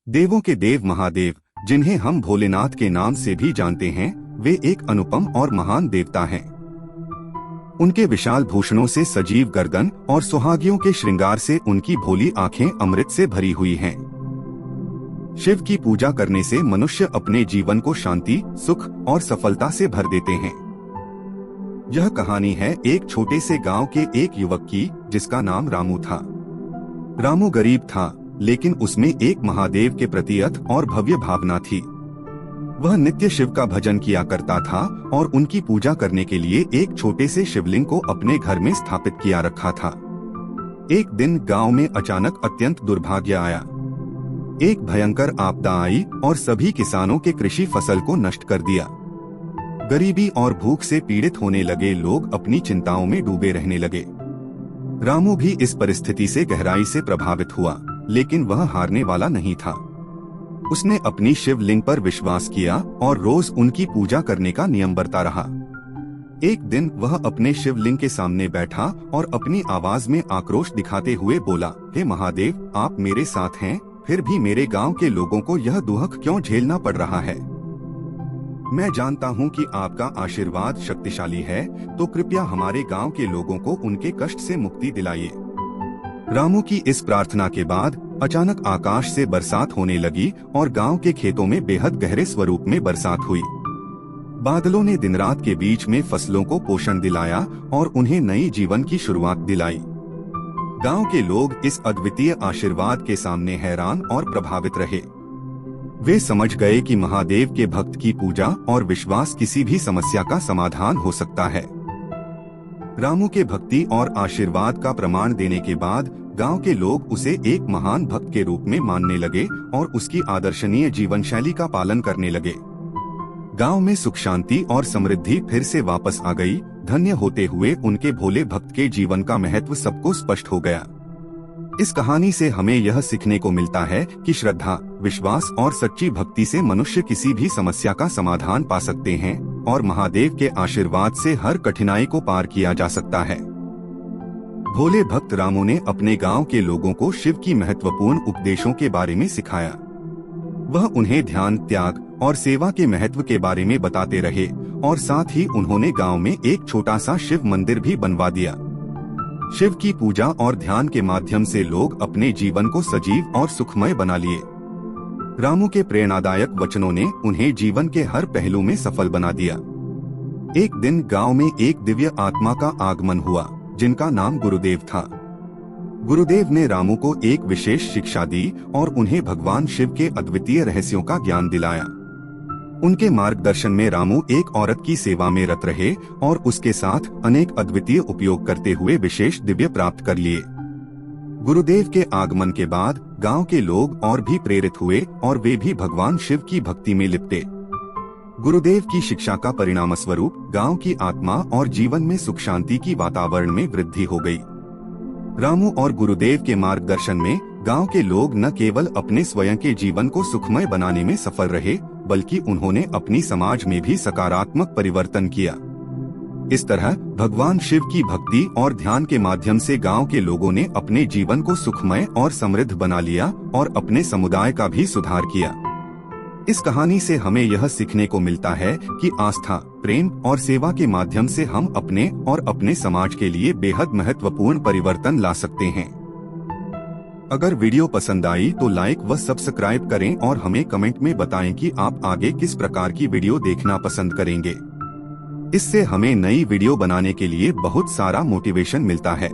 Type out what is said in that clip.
देवों के देव महादेव, जिन्हें हम भोलेनाथ के नाम से भी जानते हैं, वे एक अनुपम और महान देवता हैं। उनके विशाल भूषणों से सजीव गर्दन और सुहागियों के श्रृंगार से उनकी भोली आंखें अमृत से भरी हुई हैं। शिव की पूजा करने से मनुष्य अपने जीवन को शांति, सुख और सफलता से भर देते हैं। यह कहानी है एक छोटे से गांव के एक युवक की, जिसका नाम रामू था। रामू गरीब था, लेकिन उसमें एक महादेव के प्रति अथाह और भव्य भावना थी। वह नित्य शिव का भजन किया करता था और उनकी पूजा करने के लिए एक छोटे से शिवलिंग को अपने घर में स्थापित किया रखा था। एक दिन गांव में अचानक अत्यंत दुर्भाग्य आया। एक भयंकर आपदा आई और सभी किसानों के कृषि फसल को नष्ट कर दिया। गरीबी और भूख से पीड़ित होने लगे लोग अपनी चिंताओं में डूबे रहने लगे। रामू भी इस परिस्थिति से गहराई से प्रभावित हुआ, लेकिन वह हारने वाला नहीं था। उसने अपनी शिवलिंग पर विश्वास किया और रोज उनकी पूजा करने का नियम बरता रहा। एक दिन वह अपने शिवलिंग के सामने बैठा और अपनी आवाज में आक्रोश दिखाते हुए बोला, हे महादेव, आप मेरे साथ हैं, फिर भी मेरे गांव के लोगों को यह दुख क्यों झेलना पड़ रहा है? मैं जानता हूं कि आपका आशीर्वाद शक्तिशाली है, तो कृपया हमारे गांव के लोगों को उनके कष्ट से मुक्ति दिलाइए। रामू की इस प्रार्थना के बाद अचानक आकाश से बरसात होने लगी और गांव के खेतों में बेहद गहरे स्वरूप में बरसात हुई। बादलों ने दिन रात के बीच में फसलों को पोषण दिलाया और उन्हें नई जीवन की शुरुआत दिलाई। गांव के लोग इस अद्वितीय आशीर्वाद के सामने हैरान और प्रभावित रहे। वे समझ गए कि महादेव के भक्त की पूजा और विश्वास किसी भी समस्या का समाधान हो सकता है। रामू के भक्ति और आशीर्वाद का प्रमाण देने के बाद गांव के लोग उसे एक महान भक्त के रूप में मानने लगे और उसकी आदर्शनीय जीवन शैली का पालन करने लगे। गांव में सुख, शांति और समृद्धि फिर से वापस आ गई। धन्य होते हुए उनके भोले भक्त के जीवन का महत्व सबको स्पष्ट हो गया। इस कहानी से हमें यह सीखने को मिलता है कि श्रद्धा, विश्वास और सच्ची भक्ति से मनुष्य किसी भी समस्या का समाधान पा सकते हैं और महादेव के आशीर्वाद से हर कठिनाई को पार किया जा सकता है। भोले भक्त रामू ने अपने गांव के लोगों को शिव की महत्वपूर्ण उपदेशों के बारे में सिखाया। वह उन्हें ध्यान, त्याग और सेवा के महत्व के बारे में बताते रहे और साथ ही उन्होंने गांव में एक छोटा सा शिव मंदिर भी बनवा दिया। शिव की पूजा और ध्यान के माध्यम से लोग अपने जीवन को सजीव और सुखमय बना लिए। रामू के प्रेरणादायक वचनों ने उन्हें जीवन के हर पहलू में सफल बना दिया। एक दिन गांव में एक दिव्य आत्मा का आगमन हुआ, जिनका नाम गुरुदेव था। गुरुदेव ने रामू को एक विशेष शिक्षा दी और उन्हें भगवान शिव के अद्वितीय रहस्यों का ज्ञान दिलाया। उनके मार्गदर्शन में रामू एक औरत की सेवा में रत रहे और उसके साथ अनेक अद्वितीय उपयोग करते हुए विशेष दिव्य प्राप्त कर लिए। गुरुदेव के आगमन के बाद गांव के लोग और भी प्रेरित हुए और वे भी भगवान शिव की भक्ति में लिपटे। गुरुदेव की शिक्षा का परिणाम स्वरूप गांव की आत्मा और जीवन में सुख शांति की वातावरण में वृद्धि हो गई। रामू और गुरुदेव के मार्गदर्शन में गांव के लोग न केवल अपने स्वयं के जीवन को सुखमय बनाने में सफल रहे, बल्कि उन्होंने अपनी समाज में भी सकारात्मक परिवर्तन किया। इस तरह भगवान शिव की भक्ति और ध्यान के माध्यम से गांव के लोगों ने अपने जीवन को सुखमय और समृद्ध बना लिया और अपने समुदाय का भी सुधार किया। इस कहानी से हमें यह सीखने को मिलता है कि आस्था, प्रेम और सेवा के माध्यम से हम अपने और अपने समाज के लिए बेहद महत्वपूर्ण परिवर्तन ला सकते हैं। अगर वीडियो पसंद आई तो लाइक व सब्सक्राइब करें और हमें कमेंट में बताएं कि आप आगे किस प्रकार की वीडियो देखना पसंद करेंगे। इससे हमें नई वीडियो बनाने के लिए बहुत सारा मोटिवेशन मिलता है।